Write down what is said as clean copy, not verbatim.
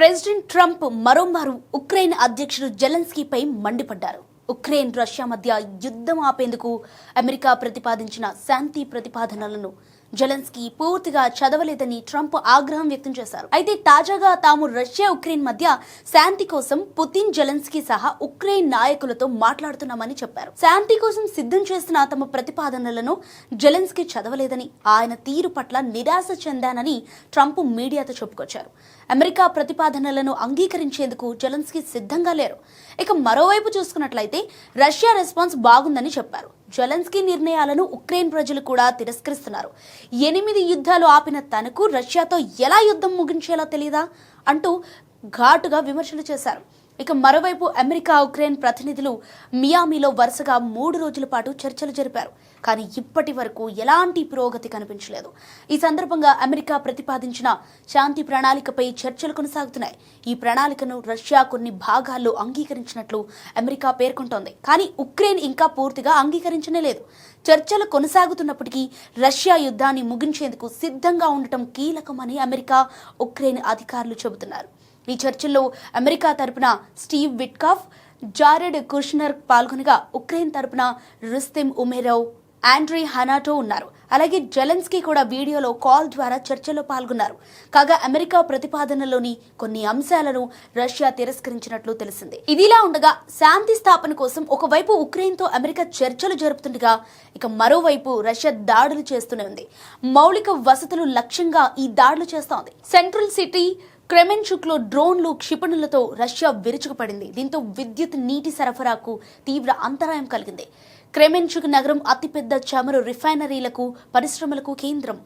President Trump మరోమారు Ukraine అధ్యక్షుడు జెలెన్స్కీపై మండిపడ్డారు. ఉక్రెయిన్ రష్యా మధ్య యుద్ధం ఆపేందుకు అమెరికా ప్రతిపాదించిన శాంతి ప్రతిపాదనలను జెలెన్స్కీ పూర్తిగా చదవలేదని ట్రంప్ ఆగ్రహం వ్యక్తం చేశారు. అయితే తాజాగా తాము రష్యా ఉక్రెయిన్ మధ్య శాంతి కోసం పుతిన్, జెలెన్స్కీ సహా ఉక్రెయిన్ నాయకులతో మాట్లాడుతున్నామని చెప్పారు. శాంతి కోసం సిద్ధం చేసిన తమ ప్రతిపాదనలను జెలెన్స్కీ చదవలేదని, ఆయన తీరు పట్ల నిరాశ చెందానని ట్రంప్ మీడియాతో చెప్పుకొచ్చారు. అమెరికా ప్రతిపాదనలను అంగీకరించేందుకు జెలెన్స్కీ సిద్ధంగా లేరు. ఇక మరోవైపు చూసుకున్నట్లయితే రష్యా రెస్పాన్స్ బాగుందని చెప్పారు. జెలెన్స్కీ నిర్ణయాలను ఉక్రెయిన్ ప్రజలు కూడా తిరస్కరిస్తున్నారు. 8 యుద్ధాలు ఆపిన తనకు రష్యాతో ఎలా యుద్ధం ముగించేలా తెలియదా అంటూ ఘాటుగా విమర్శలు చేశారు. ఇక మరోవైపు అమెరికా, ఉక్రెయిన్ ప్రతినిధులు మియామిలో వరుసగా 3 రోజుల పాటు చర్చలు జరిపారు. కానీ ఇప్పటి వరకు ఎలాంటి పురోగతి కనిపించలేదు. ఈ సందర్భంగా అమెరికా ప్రతిపాదించిన శాంతి ప్రణాళికపై చర్చలు కొనసాగుతున్నాయి. ఈ ప్రణాళికను రష్యా కొన్ని భాగాల్లో అంగీకరించినట్లు అమెరికా పేర్కొంటోంది. కానీ ఉక్రెయిన్ ఇంకా పూర్తిగా అంగీకరించనే లేదు. చర్చలు కొనసాగుతున్నప్పటికీ రష్యా యుద్ధాన్ని ముగించేందుకు సిద్ధంగా ఉండటం కీలకమని అమెరికా, ఉక్రెయిన్ అధికారులు చెబుతున్నారు. ఈ చర్చల్లో అమెరికా తరపున స్టీవ్ విట్కాఫ్, జారెడ్ కుష్నర్ పాల్గొనగా ఉక్రెయిన్ తరపున రుస్తెం ఉమెరోవ్, ఆండ్రీ హనాటో ఉన్నారు. అలాగే జెలెన్స్కీ కూడా వీడియోలో కాల్ ద్వారా చర్చలో పాల్గొన్నారు. కాగా అమెరికా ప్రతిపాదనలోని కొన్ని అంశాలను రష్యా తిరస్కరించినట్లు తెలిసింది. ఇదిలా ఉండగా శాంతి స్థాపన కోసం ఒకవైపు ఉక్రెయిన్తో అమెరికా చర్చలు జరుపుతుండగా ఇక మరోవైపు రష్యా దాడులు చేస్తూనే ఉంది. మౌలిక వసతులు లక్ష్యంగా ఈ దాడులు చేస్తోంది. సెంట్రల్ సిటీ క్రెమెన్చుక్లో డ్రోన్లు, క్షిపణులతో రష్యా విరుచుకుపడింది. దీంతో విద్యుత్, నీటి సరఫరాకు తీవ్ర అంతరాయం కలిగింది. క్రెమెన్చుక్ నగరం అతిపెద్ద చమురు రిఫైనరీలకు, పరిశ్రమలకు కేంద్రం.